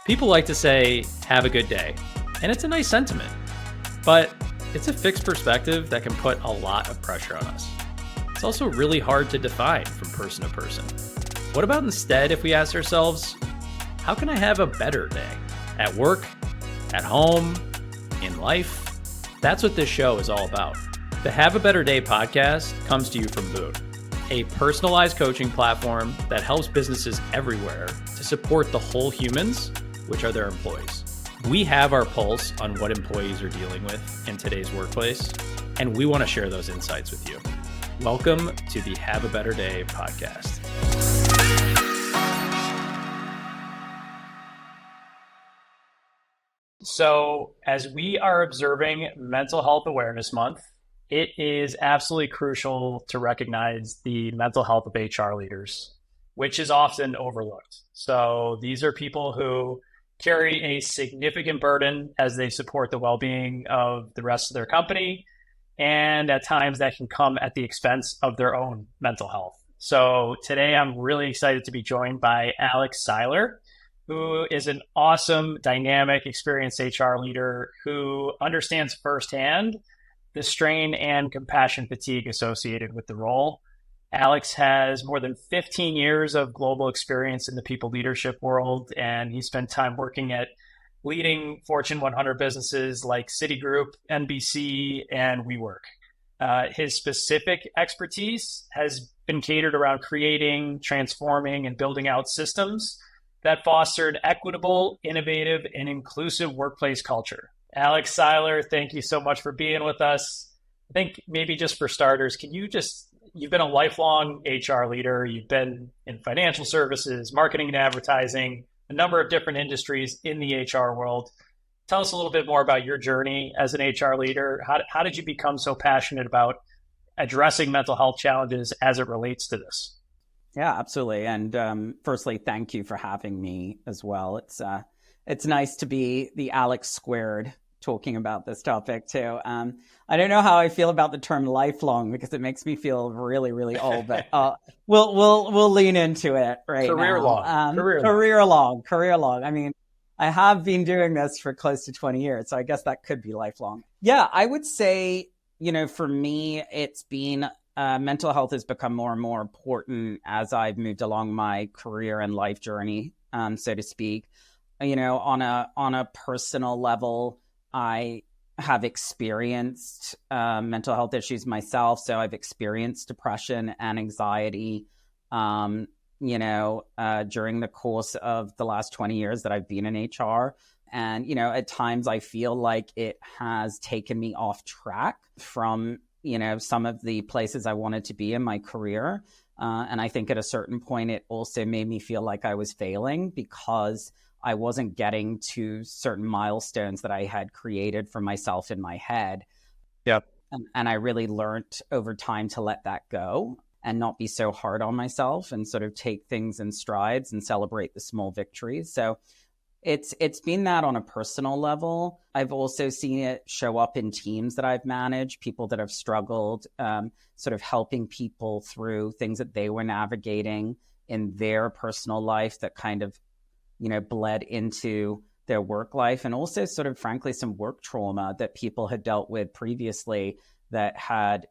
People like to say, have a good day, and it's a nice sentiment, but it's a fixed perspective that can put a lot of pressure on us. It's also really hard to define from person to person. What about instead if we ask ourselves, how can I have a better day? At work, at home, in life? That's what this show is all about. The Have a Better Day podcast comes to you from Boon, a personalized coaching platform that helps businesses everywhere to support the whole humans, which are their employees. We have our pulse on what employees are dealing with in today's workplace, and we want to share those insights with you. Welcome to the Have a Better Day podcast. So, as we are observing Mental Health Awareness Month, it is absolutely crucial to recognize the mental health of HR leaders, which is often overlooked. So, these are people who carry a significant burden as they support the well-being of the rest of their company, and at times that can come at the expense of their own mental health. So today I'm really excited to be joined by Alex Seiler, who is an awesome, dynamic, experienced HR leader who understands firsthand the strain and compassion fatigue associated with the role. Alex has more than 15 years of global experience in the people leadership world, and he spent time working at leading Fortune 100 businesses like Citigroup, NBC, and WeWork. His specific expertise has been catered around creating, transforming, and building out systems that fostered equitable, innovative, and inclusive workplace culture. Alex Seiler, thank you so much for being with us. I think maybe just for starters, you've been a lifelong HR leader. You've been in financial services, marketing and advertising, a number of different industries in the HR world. Tell us a little bit more about your journey as an HR leader. How did you become so passionate about addressing mental health challenges as it relates to this? Yeah, absolutely. And firstly, thank you for having me as well. It's nice to be the Alex squared talking about this topic too. I don't know how I feel about the term lifelong because it makes me feel really, really old, but we'll lean into it right Career now. Long. Career long. I mean, I have been doing this for close to 20 years, so I guess that could be lifelong. Yeah, I would say, for me, it's been mental health has become more and more important as I've moved along my career and life journey, so to speak. On a personal level, I have experienced mental health issues myself. So I've experienced depression and anxiety, during the course of the last 20 years that I've been in HR. And, at times I feel like it has taken me off track from, some of the places I wanted to be in my career. And I think at a certain point, it also made me feel like I was failing because I wasn't getting to certain milestones that I had created for myself in my head. Yep. And I really learned over time to let that go and not be so hard on myself and sort of take things in strides and celebrate the small victories. So it's been that on a personal level. I've also seen it show up in teams that I've managed, people that have struggled, sort of helping people through things that they were navigating in their personal life that kind of bled into their work life, and also sort of, frankly, some work trauma that people had dealt with previously that had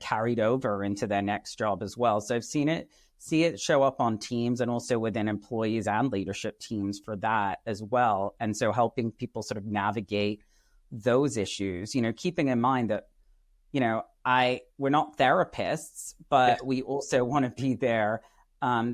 carried over into their next job as well. So I've see it show up on teams and also within employees and leadership teams for that as well. And so helping people sort of navigate those issues, keeping in mind that, we're not therapists, but we also want to be there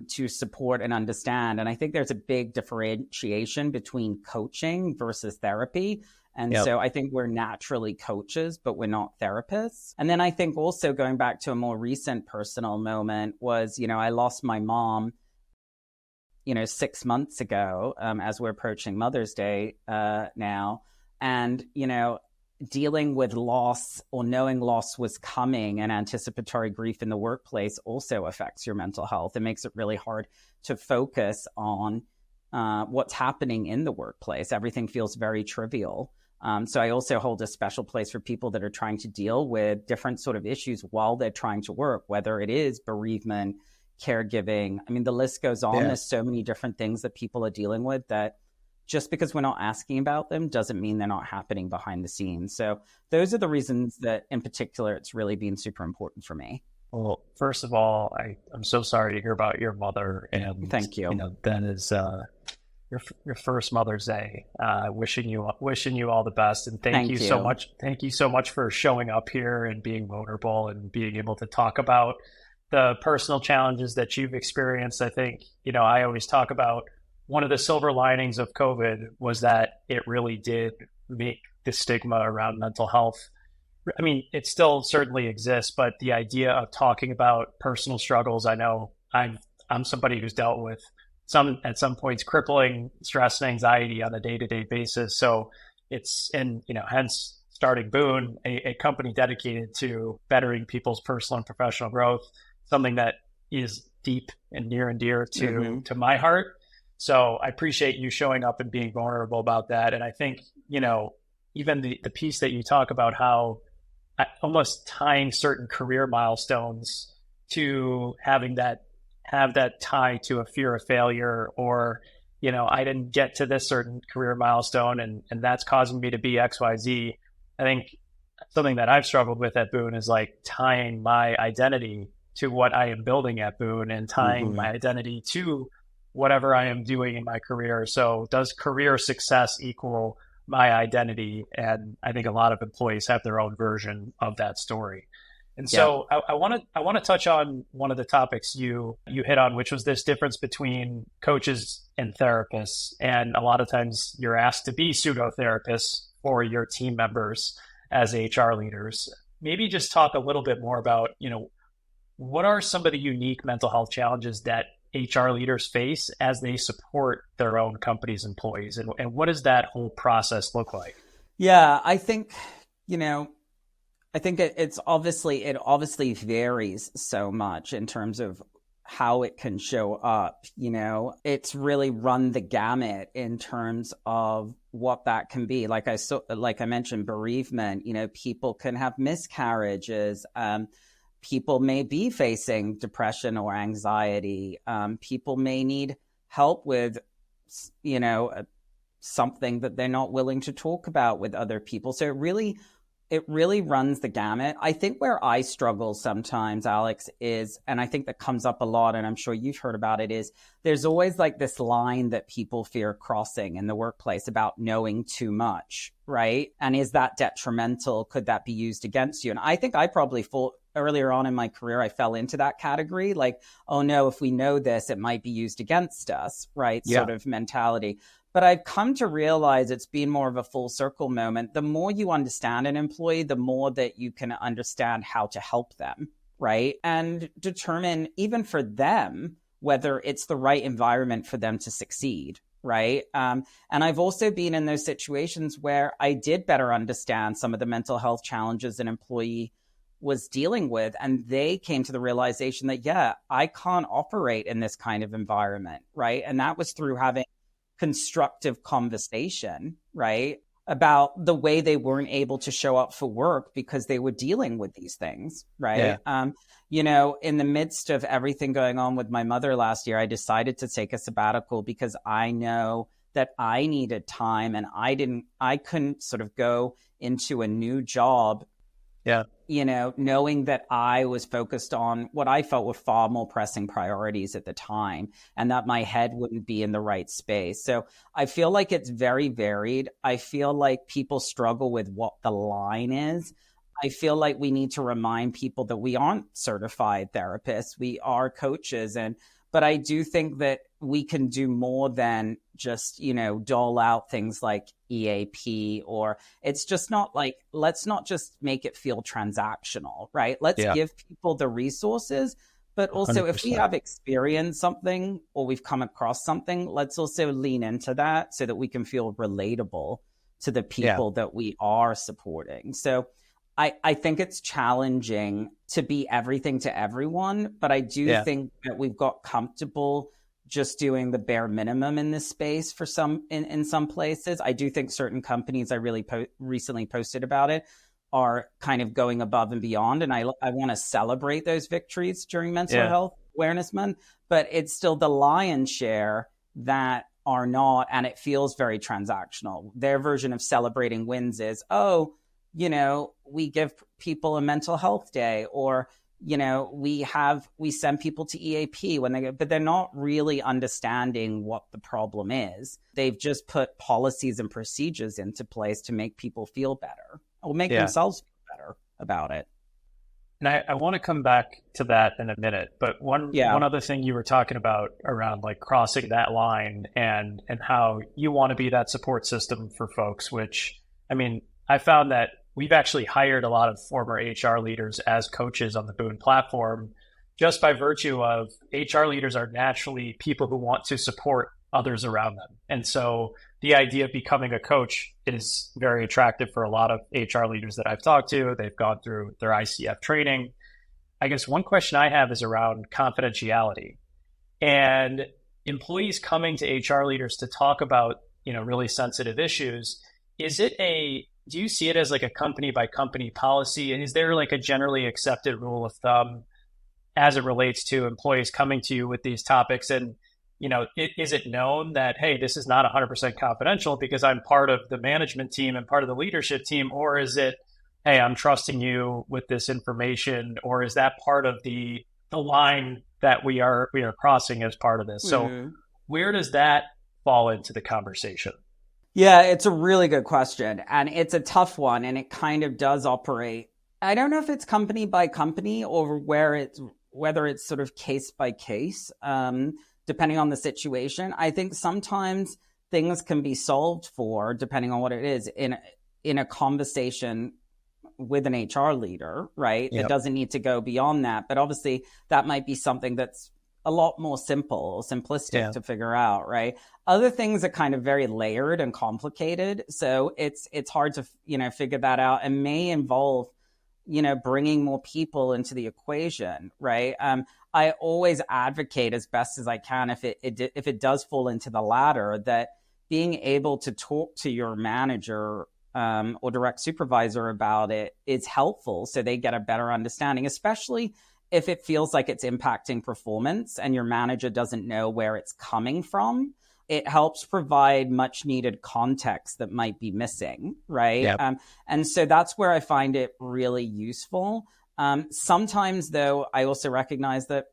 to support and understand. And I think there's a big differentiation between coaching versus therapy. And so I think we're naturally coaches, but we're not therapists. And then I think also going back to a more recent personal moment was, I lost my mom, 6 months ago, as we're approaching Mother's Day now. And, dealing with loss or knowing loss was coming and anticipatory grief in the workplace also affects your mental health. It makes it really hard to focus on what's happening in the workplace. Everything feels very trivial. So I also hold a special place for people that are trying to deal with different sort of issues while they're trying to work, whether it is bereavement, caregiving. I mean, the list goes on. Yeah. There's so many different things that people are dealing with that just because we're not asking about them doesn't mean they're not happening behind the scenes. So those are the reasons that in particular, it's really been super important for me. Well, first of all, I'm so sorry to hear about your mother, and Thank you. that is your first Mother's Day. Wishing you all the best, and thank you so much. Thank you so much for showing up here and being vulnerable and being able to talk about the personal challenges that you've experienced. I think I always talk about one of the silver linings of COVID was that it really did make the stigma around mental health. I mean, it still certainly exists, but the idea of talking about personal struggles, I know I'm somebody who's dealt with at some points crippling stress and anxiety on a day-to-day basis. So hence starting Boon, a company dedicated to bettering people's personal and professional growth, something that is deep and near and dear to my heart. So I appreciate you showing up and being vulnerable about that. And I think, even the piece that you talk about how almost tying certain career milestones to have that tie to a fear of failure, or, I didn't get to this certain career milestone and that's causing me to be XYZ. I think something that I've struggled with at Boon is like tying my identity to what I am building at Boon and tying my identity to whatever I am doing in my career. So does career success equal my identity? And I think a lot of employees have their own version of that story. And so I want to touch on one of the topics you hit on, which was this difference between coaches and therapists. And a lot of times you're asked to be pseudo therapists for your team members as HR leaders. Maybe just talk a little bit more about, what are some of the unique mental health challenges that HR leaders face as they support their own company's employees, and what does that whole process look like? Yeah, I think, it obviously varies so much in terms of how it can show up. It's really run the gamut in terms of what that can be. Like I mentioned, bereavement, people can have miscarriages. People may be facing depression or anxiety. People may need help with, something that they're not willing to talk about with other people. So it really runs the gamut. I think where I struggle sometimes, Alex, is, and I think that comes up a lot, and I'm sure you've heard about it, is there's always like this line that people fear crossing in the workplace about knowing too much, right? And is that detrimental? Could that be used against you? And I think I probably earlier on in my career, I fell into that category. Like, oh no, if we know this, it might be used against us, right? Yeah. Sort of mentality. But I've come to realize it's been more of a full circle moment. The more you understand an employee, the more that you can understand how to help them, right? And determine, even for them, whether it's the right environment for them to succeed, right? And I've also been in those situations where I did better understand some of the mental health challenges an employee was dealing with, and they came to the realization that, I can't operate in this kind of environment, right? And that was through having constructive conversation, right, about the way they weren't able to show up for work because they were dealing with these things, right? Yeah. In the midst of everything going on with my mother last year, I decided to take a sabbatical because I know that I needed time, and I couldn't sort of go into a new job, knowing that I was focused on what I felt were far more pressing priorities at the time, and that my head wouldn't be in the right space. So I feel like it's very varied. I feel like people struggle with what the line is. I feel like we need to remind people that we aren't certified therapists. We are coaches. But I do think that we can do more than just, dole out things like EAP, or it's just not like, let's not just make it feel transactional, right? Let's give people the resources, but also 100%. If we have experienced something or we've come across something, let's also lean into that so that we can feel relatable to the people that we are supporting. So I think it's challenging to be everything to everyone, but I do think that we've got comfortable just doing the bare minimum in this space for in some places. I do think certain companies, I really recently posted about it, are kind of going above and beyond, and I want to celebrate those victories during mental health Awareness Month, but it's still the lion's share that are not, and it feels very transactional. Their version of celebrating wins is, oh, we give people a mental health day, or we send people to EAP when they go, but they're not really understanding what the problem is. They've just put policies and procedures into place to make people feel better or make themselves feel better about it. And I want to come back to that in a minute, but one other thing you were talking about around like crossing that line and how you want to be that support system for folks, which, I mean, I found that we've actually hired a lot of former HR leaders as coaches on the Boon platform, just by virtue of HR leaders are naturally people who want to support others around them. And so the idea of becoming a coach is very attractive for a lot of HR leaders that I've talked to. They've gone through their ICF training. I guess one question I have is around confidentiality and employees coming to HR leaders to talk about, really sensitive issues. Do you see it as like a company by company policy? And is there like a generally accepted rule of thumb as it relates to employees coming to you with these topics? And, is it known that, hey, this is not 100% confidential because I'm part of the management team and part of the leadership team? Or is it, hey, I'm trusting you with this information? Or is that part of the line that we are crossing as part of this? So where does that fall into the conversation? Yeah, it's a really good question. And it's a tough one. And it kind of does operate. I don't know if it's company by company or whether it's sort of case by case, depending on the situation. I think sometimes things can be solved for, depending on what it is, in a conversation with an HR leader, right? Yep. It doesn't need to go beyond that. But obviously, that might be something that's a lot more simple or simplistic to figure out, right? Other things are kind of very layered and complicated. So it's hard to, figure that out, and may involve, bringing more people into the equation, right? I always advocate as best as I can, if it does fall into the latter, that being able to talk to your manager or direct supervisor about it is helpful, so they get a better understanding, especially if it feels like it's impacting performance and your manager doesn't know where it's coming from. It helps provide much needed context that might be missing, right? Yep. And so that's where I find it really useful. Sometimes, though, I also recognize that,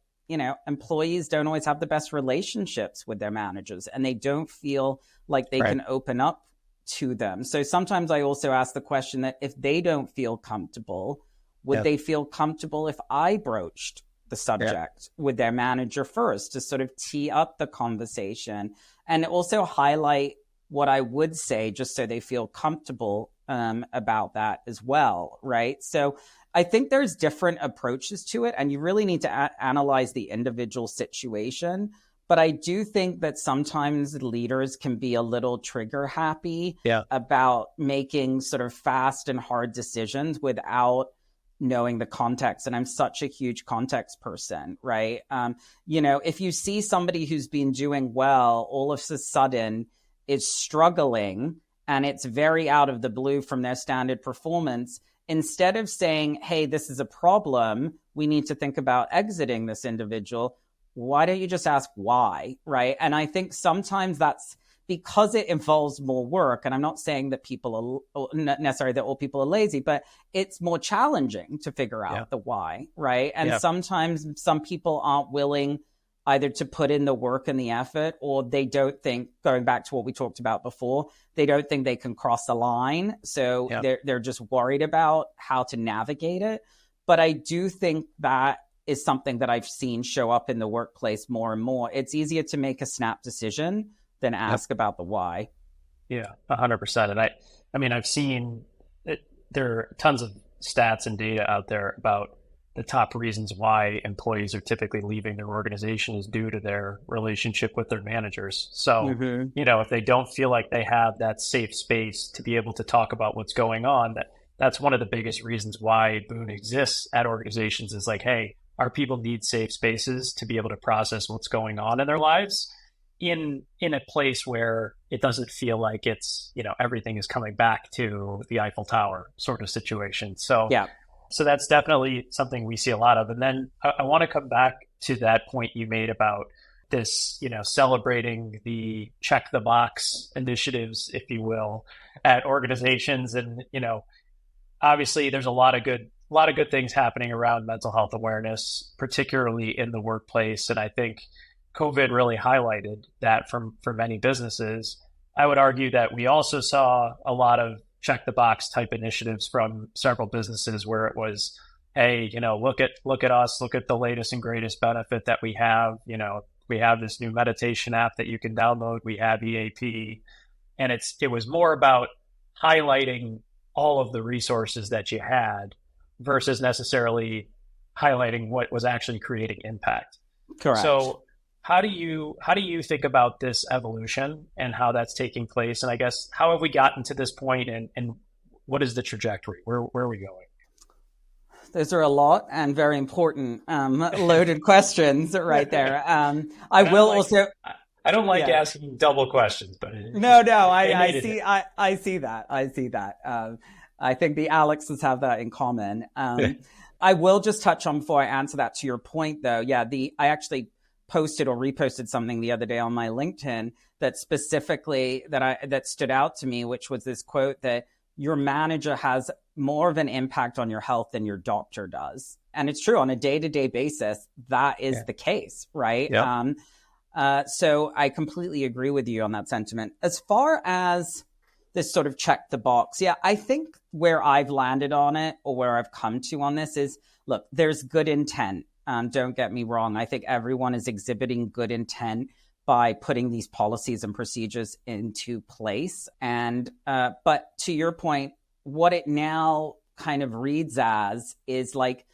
employees don't always have the best relationships with their managers, and they don't feel like they can open up to them. So sometimes I also ask the question that if they don't feel comfortable, would they feel comfortable if I broached the subject with their manager first, to sort of tee up the conversation and also highlight what I would say, just so they feel comfortable about that as well, right? So I think there's different approaches to it, and you really need to analyze the individual situation. But I do think that sometimes leaders can be a little trigger happy about making sort of fast and hard decisions without knowing the context. And I'm such a huge context person, right? If you see somebody who's been doing well, all of a sudden is struggling, and it's very out of the blue from their standard performance, instead of saying, hey, this is a problem, we need to think about exiting this individual, why don't you just ask why, right? And I think sometimes that's because it involves more work. And I'm not saying that not necessarily that all people are lazy, but it's more challenging to figure out the why, right? And sometimes some people aren't willing either to put in the work and the effort, or they don't think, going back to what we talked about before, they don't think they can cross the line. So they're just worried about how to navigate it. But I do think that is something that I've seen show up in the workplace more and more. It's easier to make a snap decision than ask about the why. Yeah, 100%. And I mean, I've seen it, there are tons of stats and data out there about the top reasons why employees are typically leaving their organization is due to their relationship with their managers. So, if they don't feel like they have that safe space to be able to talk about what's going on, that's one of the biggest reasons why Boon exists at organizations, is like, hey, our people need safe spaces to be able to process what's going on in their lives in a place where it doesn't feel like it's, everything is coming back to the Eiffel Tower sort of situation. So So that's definitely something we see a lot of. And then I want to come back to that point you made about this, celebrating the check the box initiatives, if you will, at organizations. And, obviously there's a lot of good things happening around mental health awareness, particularly in the workplace. And I think COVID really highlighted that for many businesses. I would argue that we also saw a lot of check the box type initiatives from several businesses where it was, hey, look at us, look at the latest and greatest benefit that we have. We have this new meditation app that you can download. We have EAP, and it was more about highlighting all of the resources that you had versus necessarily highlighting what was actually creating impact. Correct. So how do you think about this evolution and how that's taking place? And I guess how have we gotten to this point, and what is the trajectory? Where are we going? Those are a lot and very important, loaded questions right there. I don't like asking double questions, but no, I see that. I think the Alexes have that in common. I will just touch on before I answer that to your point, though. Yeah, I actually posted or reposted something the other day on my LinkedIn that specifically that stood out to me, which was this quote that your manager has more of an impact on your health than your doctor does. And it's true on a day-to-day basis, that is the case, right? Yep. So I completely agree with you on that sentiment. As far as this sort of check the box, I think where I've landed on it or where I've come to on this is, look, there's good intent. Don't get me wrong. I think everyone is exhibiting good intent by putting these policies and procedures into place. And but to your point, what it now kind of reads as is like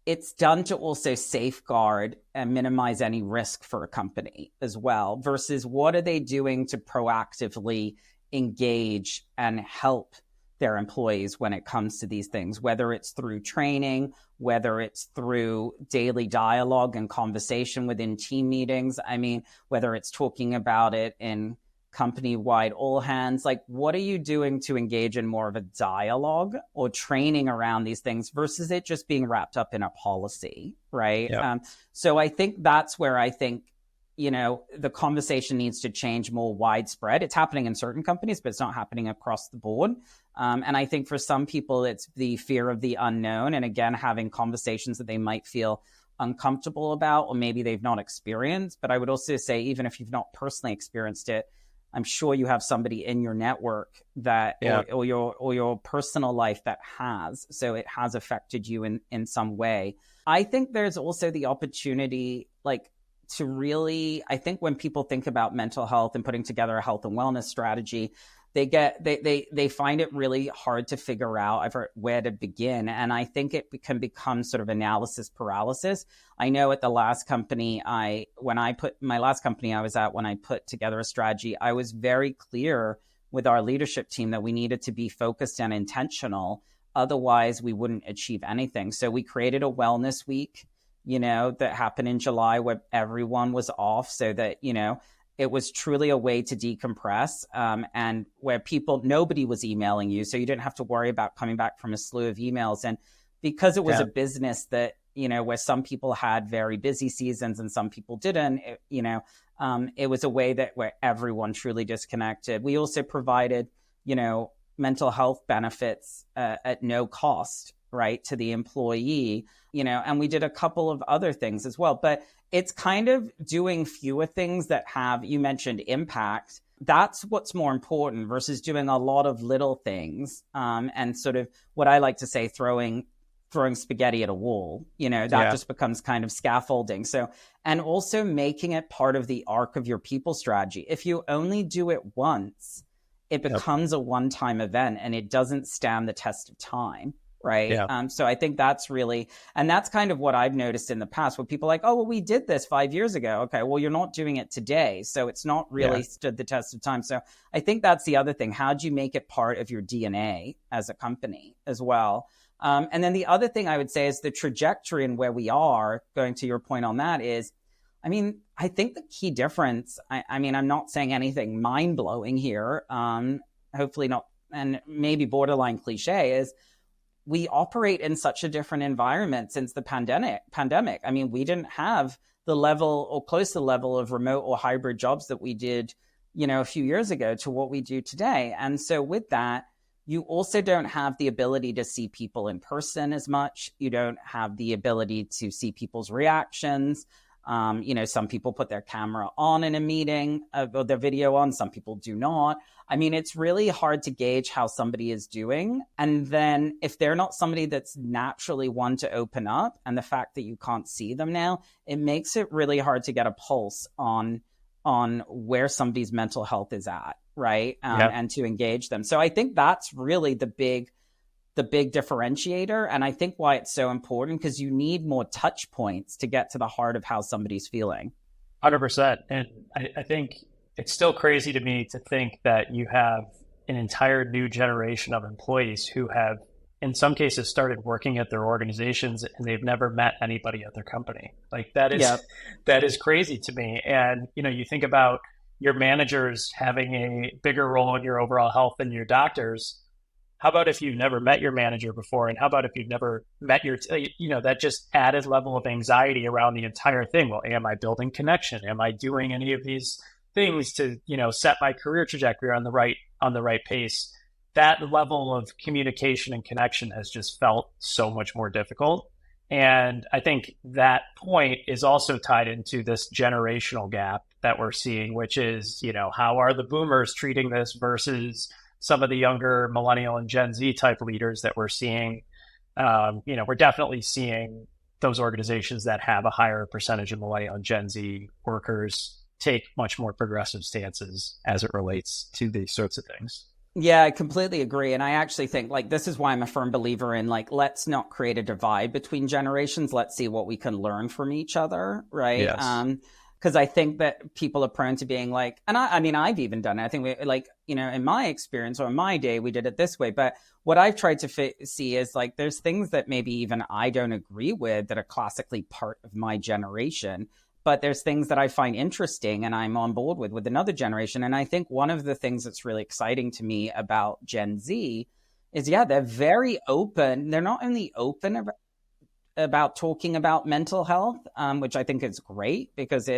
it's done to also safeguard and minimize any risk for a company as well, versus what are they doing to proactively engage and help their employees when it comes to these things, whether it's through training, whether it's through daily dialogue and conversation within team meetings. I mean, whether it's talking about it in company-wide all hands, like what are you doing to engage in more of a dialogue or training around these things versus it just being wrapped up in a policy, right? Yep. So I think that's where I think, the conversation needs to change more widespread. It's happening in certain companies, but it's not happening across the board. And I think for some people, it's the fear of the unknown. And again, having conversations that they might feel uncomfortable about, or maybe they've not experienced. But I would also say, even if you've not personally experienced it, I'm sure you have somebody in your network that, or your personal life that has. So it has affected you in some way. I think there's also the opportunity, to really, I think when people think about mental health and putting together a health and wellness strategy, they find it really hard to figure out where to begin. And I think it can become sort of analysis paralysis. I know at the last company I was at, when I put together a strategy, I was very clear with our leadership team that we needed to be focused and intentional. Otherwise, we wouldn't achieve anything. So we created a wellness week, that happened in July where everyone was off, so that, it was truly a way to decompress, and where nobody was emailing you. So you didn't have to worry about coming back from a slew of emails. And because it was a business that, where some people had very busy seasons and some people didn't, it was a way where everyone truly disconnected. We also provided, mental health benefits at no cost, right, to the employee, and we did a couple of other things as well. But it's kind of doing fewer things that have, you mentioned impact. That's what's more important versus doing a lot of little things, and sort of what I like to say, throwing spaghetti at a wall, that just becomes kind of scaffolding. So, and also making it part of the arc of your people strategy. If you only do it once, it becomes a one-time event and it doesn't stand the test of time. Right. Yeah. So I think that's kind of what I've noticed in the past, where people are like, oh, well, we did this 5 years ago. Okay, well, you're not doing it today. So it's not really stood the test of time. So I think that's the other thing. How do you make it part of your DNA as a company as well? And then the other thing I would say is the trajectory and where we are, going to your point on that, is, I think the key difference, I'm not saying anything mind blowing here, hopefully not, and maybe borderline cliche, is we operate in such a different environment since the pandemic. I mean, we didn't have the level or close to the level of remote or hybrid jobs that we did, a few years ago to what we do today. And so with that, you also don't have the ability to see people in person as much. You don't have the ability to see people's reactions. Some people put their camera on in a meeting, or their video on, some people do not. I mean, it's really hard to gauge how somebody is doing. And then if they're not somebody that's naturally one to open up, and the fact that you can't see them now, it makes it really hard to get a pulse on where somebody's mental health is at, right? And to engage them. So I think that's really the big differentiator. And I think why it's so important, because you need more touch points to get to the heart of how somebody's feeling. 100%. And I think it's still crazy to me to think that you have an entire new generation of employees who have, in some cases, started working at their organizations and they've never met anybody at their company. Like that is crazy to me. And, you think about your managers having a bigger role in your overall health than your doctors. How about if you've never met your manager before? And how about if you've never met that just added level of anxiety around the entire thing? Well, am I building connection? Am I doing any of these things to, set my career trajectory on the right pace? That level of communication and connection has just felt so much more difficult. And I think that point is also tied into this generational gap that we're seeing, which is, how are the boomers treating this versus some of the younger millennial and Gen Z type leaders that we're seeing. We're definitely seeing those organizations that have a higher percentage of millennial and Gen Z workers take much more progressive stances as it relates to these sorts of things. Yeah, I completely agree. And I actually think this is why I'm a firm believer in let's not create a divide between generations. Let's see what we can learn from each other. Right. Yes. Because I think that people are prone to being and I mean, I've even done it. I think in my experience or in my day, we did it this way. But what I've tried to see is there's things that maybe even I don't agree with that are classically part of my generation. But there's things that I find interesting and I'm on board with another generation. And I think one of the things that's really exciting to me about Gen Z is, they're very open. They're not only open about talking about mental health, which I think is great because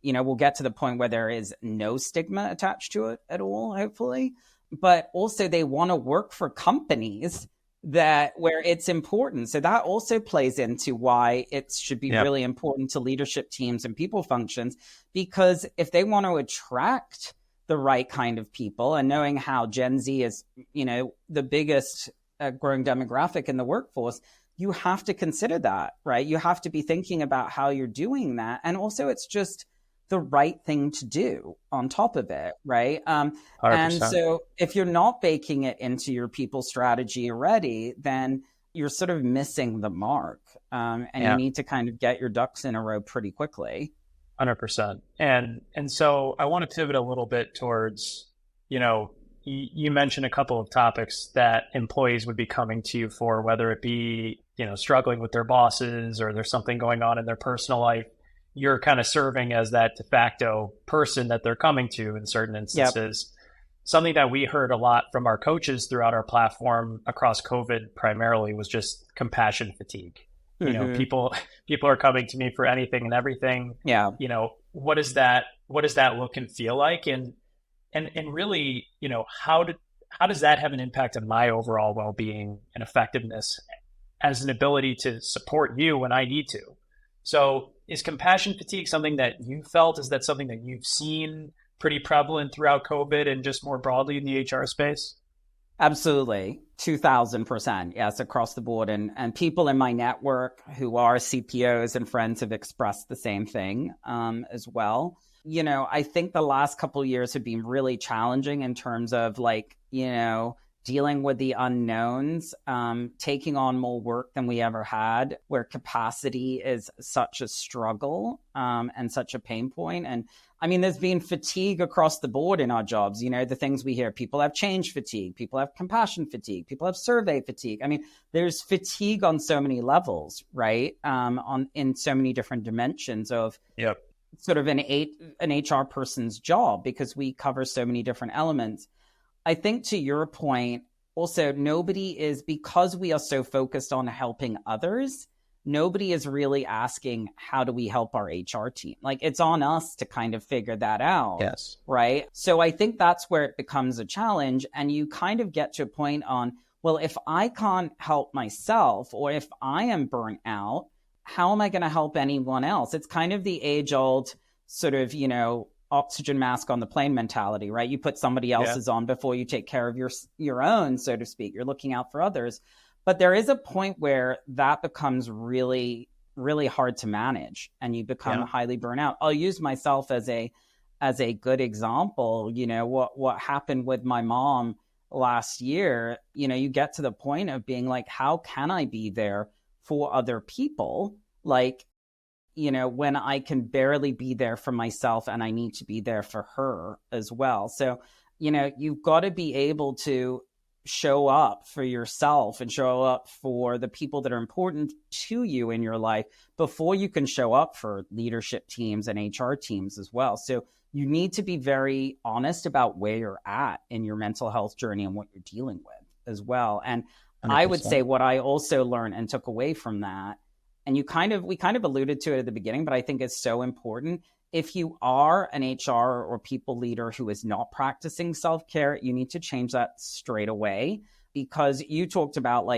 we'll get to the point where there is no stigma attached to it at all, hopefully. But also they want to work for companies where it's important. So that also plays into why it should be really important to leadership teams and people functions, because if they want to attract the right kind of people, and knowing how Gen Z is, the biggest growing demographic in the workforce, you have to consider that, right? You have to be thinking about how you're doing that. And also it's just the right thing to do on top of it, right? And so if you're not baking it into your people strategy already, then you're sort of missing the mark. And you need to kind of get your ducks in a row pretty quickly. 100%. And so I want to pivot a little bit towards, you mentioned a couple of topics that employees would be coming to you for, whether it be, struggling with their bosses or there's something going on in their personal life. You're kind of serving as that de facto person that they're coming to in certain instances. Yep. Something that we heard a lot from our coaches throughout our platform across COVID primarily was just compassion fatigue. Mm-hmm. People are coming to me for anything and everything. Yeah. What does that look and feel like? And really, how does that have an impact on my overall well-being and effectiveness as an ability to support you when I need to? So is compassion fatigue something that you felt? Is that something that you've seen pretty prevalent throughout COVID and just more broadly in the HR space? Absolutely. 2000%. Yes, across the board. And people in my network who are CPOs and friends have expressed the same thing as well. I think the last couple of years have been really challenging in terms of dealing with the unknowns, taking on more work than we ever had, where capacity is such a struggle and such a pain point. And I mean, there's been fatigue across the board in our jobs. The things we hear, people have change fatigue, people have compassion fatigue, people have survey fatigue. I mean, there's fatigue on so many levels, right? In so many different dimensions of sort of an HR person's job, because we cover so many different elements. I think to your point, also nobody is, because we are so focused on helping others, nobody is really asking, how do we help our HR team? Like, it's on us to kind of figure that out. Yes. Right. So I think that's where it becomes a challenge. And you kind of get to a point on, well, if I can't help myself, or if I am burnt out, how am I going to help anyone else? It's kind of the age old sort of, oxygen mask on the plane mentality, right? You put somebody else's on before you take care of your own, so to speak. You're looking out for others. But there is a point where that becomes really, really hard to manage, and you become highly burnt out. I'll use myself as a good example. What happened with my mom last year, you get to the point of being like, how can I be there for other people? Like, when I can barely be there for myself, and I need to be there for her as well. So, you've got to be able to show up for yourself and show up for the people that are important to you in your life before you can show up for leadership teams and HR teams as well. So you need to be very honest about where you're at in your mental health journey and what you're dealing with as well. And 100%. I would say what I also learned and took away from that, and we kind of alluded to it at the beginning, but I think it's so important. If you are an HR or people leader who is not practicing self-care, you need to change that straight away, because you talked about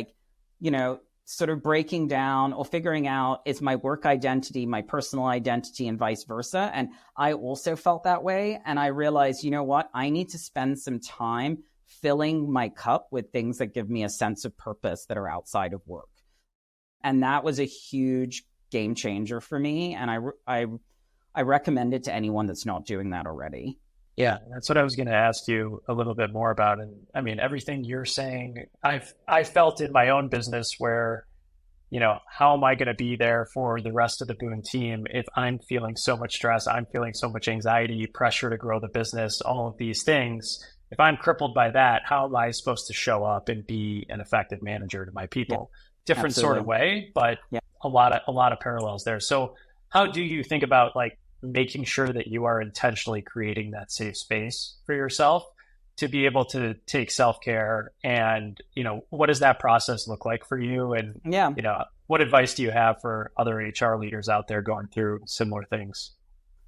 sort of breaking down or figuring out, is my work identity my personal identity, and vice versa. And I also felt that way. And I realized, what? I need to spend some time filling my cup with things that give me a sense of purpose that are outside of work. And that was a huge game changer for me. And I recommend it to anyone that's not doing that already. Yeah, that's what I was going to ask you a little bit more about. And I mean, everything you're saying, I felt in my own business where, how am I going to be there for the rest of the Boone team if I'm feeling so much stress, I'm feeling so much anxiety, pressure to grow the business, all of these things. If I'm crippled by that, how am I supposed to show up and be an effective manager to my people? Yeah, different absolutely. Sort of way, but a lot of parallels there. So how do you think about making sure that you are intentionally creating that safe space for yourself to be able to take self-care? And, what does that process look like for you? And, what advice do you have for other HR leaders out there going through similar things?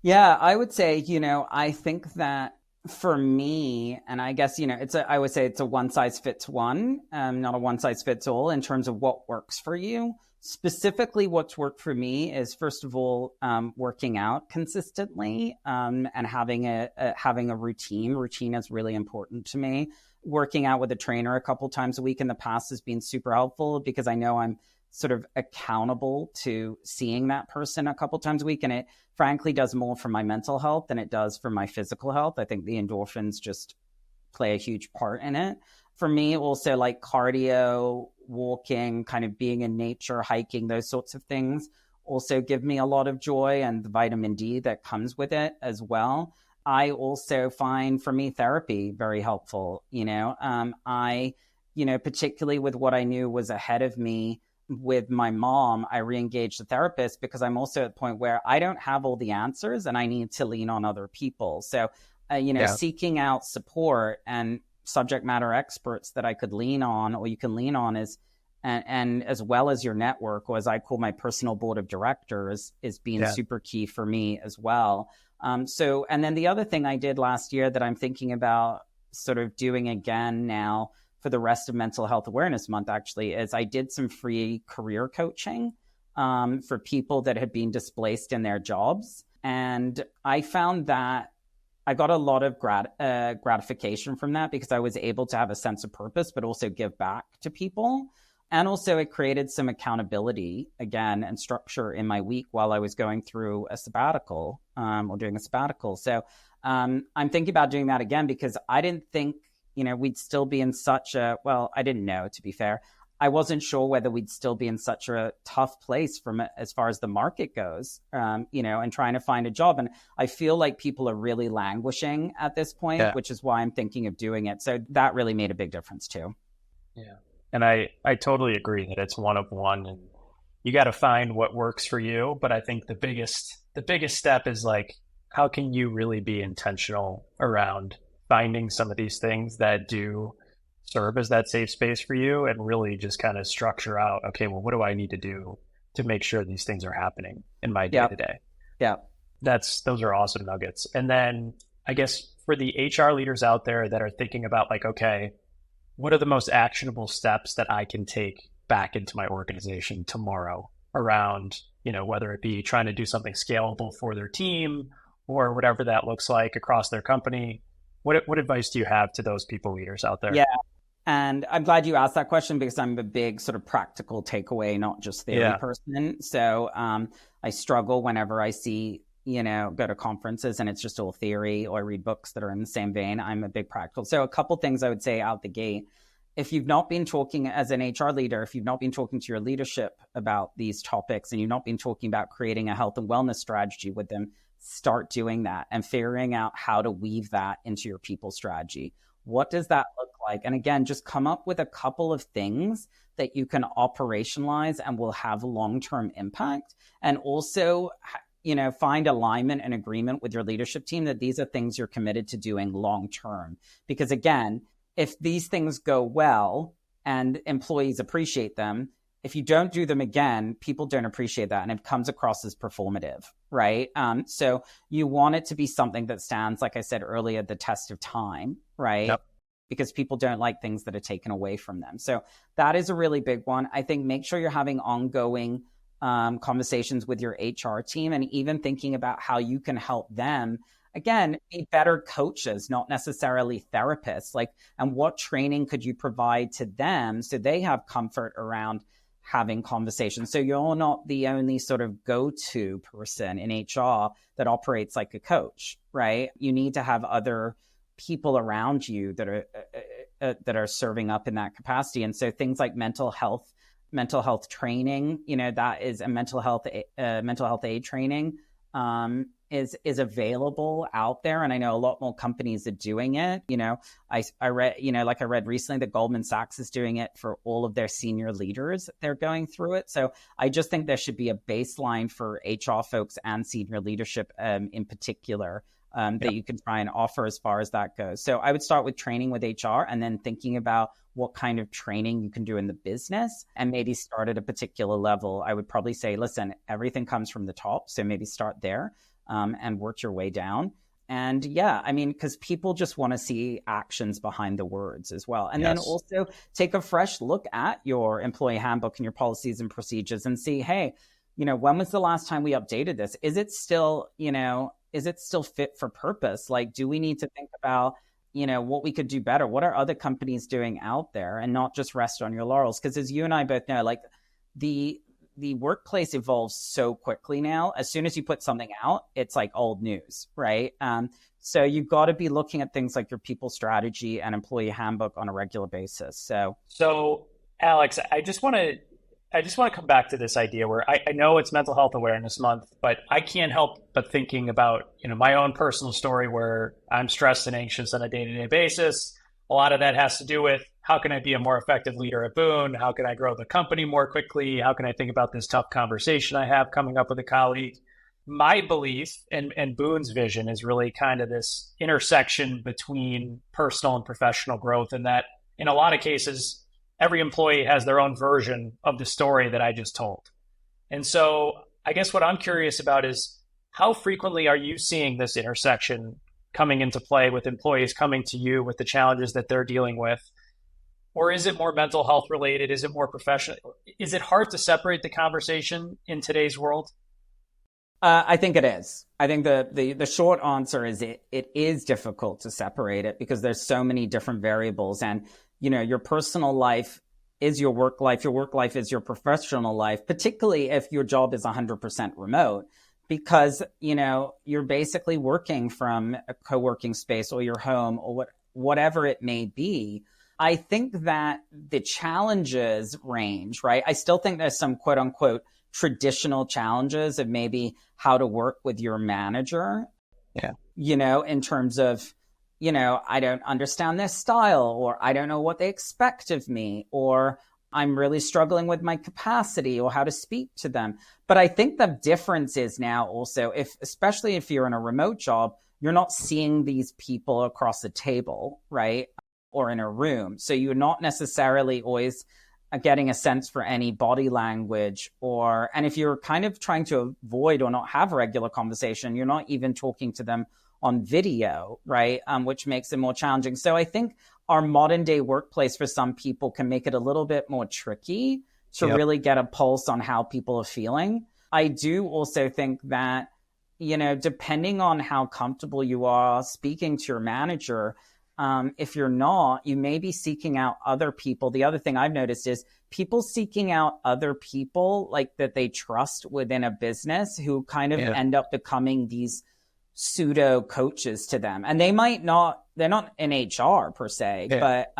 Yeah, I would say, I think that for me, and I guess, I would say it's a one size fits one, not a one size fits all in terms of what works for you. Specifically, what's worked for me is, first of all, working out consistently, and having a routine. Routine is really important to me. Working out with a trainer a couple times a week in the past has been super helpful, because I know I'm sort of accountable to seeing that person a couple times a week. And it frankly does more for my mental health than it does for my physical health. I think the endorphins just play a huge part in it. For me, also cardio, walking, kind of being in nature, hiking, those sorts of things also give me a lot of joy, and the vitamin D that comes with it as well. I also find, for me, therapy very helpful. Particularly with what I knew was ahead of me with my mom, I re-engaged the therapist, because I'm also at the point where I don't have all the answers and I need to lean on other people. So, seeking out support and subject matter experts that I could lean on, or you can lean on, and as well as your network, or as I call my personal board of directors, is being super key for me as well. And then the other thing I did last year that I'm thinking about sort of doing again now for the rest of Mental Health Awareness Month, actually, is I did some free career coaching for people that had been displaced in their jobs. And I found that I got a lot of gratification from that, because I was able to have a sense of purpose, but also give back to people. And also it created some accountability again and structure in my week while I was going through a sabbatical, or doing a sabbatical. So I'm thinking about doing that again, because I didn't think, we'd still be in such a, well, I didn't know, to be fair. I wasn't sure whether we'd still be in such a tough place as far as the market goes, and trying to find a job. And I feel like people are really languishing at this point, which is why I'm thinking of doing it. So that really made a big difference too. Yeah. And I totally agree that it's one of one, and you got to find what works for you. But I think the biggest step is how can you really be intentional around finding some of these things that do serve as that safe space for you and really just kind of structure out, okay, well, what do I need to do to make sure these things are happening in my day Yeah. to day? Yeah. Those are awesome nuggets. And then I guess for the HR leaders out there that are thinking about like, okay, what are the most actionable steps that I can take back into my organization tomorrow around, whether it be trying to do something scalable for their team or whatever that looks like across their company. What advice do you have to those people leaders out there? Yeah. And I'm glad you asked that question because I'm a big sort of practical takeaway, not just theory person. So I struggle whenever I see, go to conferences and it's just all theory, or I read books that are in the same vein. I'm a big practical. So a couple things I would say out the gate. If you've not been talking as an HR leader, if you've not been talking to your leadership about these topics and you've not been talking about creating a health and wellness strategy with them, start doing that and figuring out how to weave that into your people strategy. What does that look like? And again, just come up with a couple of things that you can operationalize and will have long-term impact. And also, find alignment and agreement with your leadership team that these are things you're committed to doing long-term. Because again, if these things go well and employees appreciate them, if you don't do them again, people don't appreciate that. And it comes across as performative, right? So you want it to be something that stands, like I said earlier, the test of time, right? Yep. Because people don't like things that are taken away from them. So that is a really big one. I think make sure you're having ongoing conversations with your HR team and even thinking about how you can help them, again, be better coaches, not necessarily therapists. And what training could you provide to them so they have comfort around having conversations? So you're not the only sort of go-to person in HR that operates like a coach, right? You need to have other people around you that are serving up in that capacity. And so things like mental health training, that is a mental health aid training is available out there. And I know a lot more companies are doing it. I read recently that Goldman Sachs is doing it for all of their senior leaders. They're going through it. So I just think there should be a baseline for HR folks and senior leadership in particular that you can try and offer as far as that goes. So I would start with training with HR and then thinking about what kind of training you can do in the business and maybe start at a particular level. I would probably say, listen, everything comes from the top. So maybe start there and work your way down. And because people just want to see actions behind the words as well. And then also take a fresh look at your employee handbook and your policies and procedures and see, hey, when was the last time we updated this? Is it still fit for purpose? Do we need to think about, what we could do better? What are other companies doing out there, and not just rest on your laurels? Because as you and I both know, the workplace evolves so quickly now. As soon as you put something out, it's like old news, right? So you've got to be looking at things like your people strategy and employee handbook on a regular basis. So Alex, I just want to come back to this idea where I know it's Mental Health Awareness Month, but I can't help but thinking about, my own personal story where I'm stressed and anxious on a day-to-day basis. A lot of that has to do with how can I be a more effective leader at Boone? How can I grow the company more quickly? How can I think about this tough conversation I have coming up with a colleague? My belief and Boone's vision is really kind of this intersection between personal and professional growth, and that in a lot of cases, every employee has their own version of the story that I just told. And so I guess what I'm curious about is how frequently are you seeing this intersection coming into play with employees coming to you with the challenges that they're dealing with? Or is it more mental health related? Is it more professional? Is it hard to separate the conversation in today's world? I think it is. I think the short answer is it is difficult to separate it because there's so many different variables, and your personal life is your work life is your professional life, particularly if your job is 100% remote, because you're basically working from a co-working space or your home or whatever it may be. I think that the challenges range, right? I still think there's some quote unquote traditional challenges of maybe how to work with your manager. Yeah. In terms of, I don't understand their style, or I don't know what they expect of me, or I'm really struggling with my capacity or how to speak to them. But I think the difference is now also, especially if you're in a remote job, you're not seeing these people across the table, right? or in a room. So you're not necessarily always getting a sense for any body language, and if you're kind of trying to avoid or not have a regular conversation, you're not even talking to them on video, right? Which makes it more challenging. So I think our modern day workplace for some people can make it a little bit more tricky to really get a pulse on how people are feeling. I do also think that, depending on how comfortable you are speaking to your manager, if you're not, you may be seeking out other people. The other thing I've noticed is people seeking out other people like that they trust within a business who kind of end up becoming these pseudo coaches to them. And they're not in HR per se, but,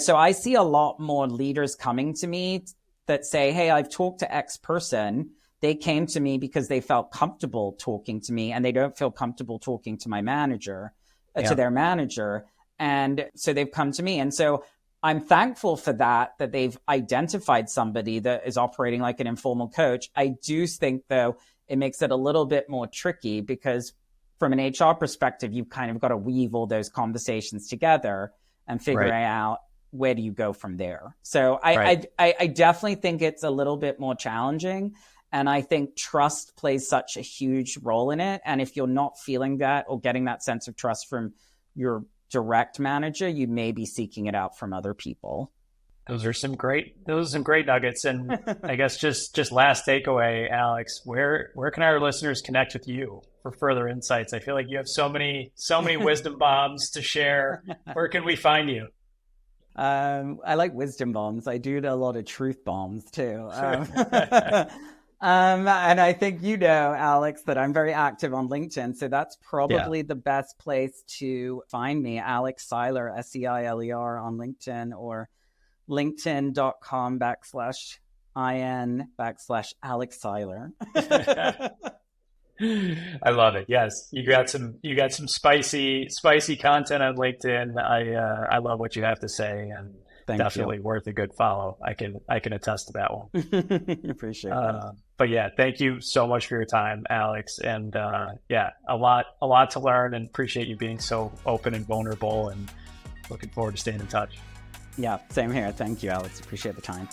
so I see a lot more leaders coming to me that say, hey, I've talked to X person. They came to me because they felt comfortable talking to me and they don't feel comfortable talking to my manager. To their manager. And so they've come to me. And so I'm thankful for that they've identified somebody that is operating like an informal coach. I do think, though, it makes it a little bit more tricky because from an HR perspective, you've kind of got to weave all those conversations together and figure out where do you go from there. So I definitely think it's a little bit more challenging. And I think trust plays such a huge role in it. And if you're not feeling that or getting that sense of trust from your direct manager, you may be seeking it out from other people. Those are some great nuggets. And I guess just last takeaway, Alex, where can our listeners connect with you for further insights? I feel like you have so many wisdom bombs to share. Where can we find you? I like wisdom bombs. I do a lot of truth bombs too. And I think Alex, that I'm very active on LinkedIn. So that's probably the best place to find me. Alex Seiler, Seiler on LinkedIn, or linkedin.com/IN/Alex Seiler. I love it. Yes. You got some spicy content on LinkedIn. I love what you have to say, and definitely worth a good follow. I can attest to that one. Appreciate that. But yeah, thank you so much for your time, Alex. And a lot to learn, and appreciate you being so open and vulnerable, and looking forward to staying in touch. Yeah, same here. Thank you, Alex. Appreciate the time.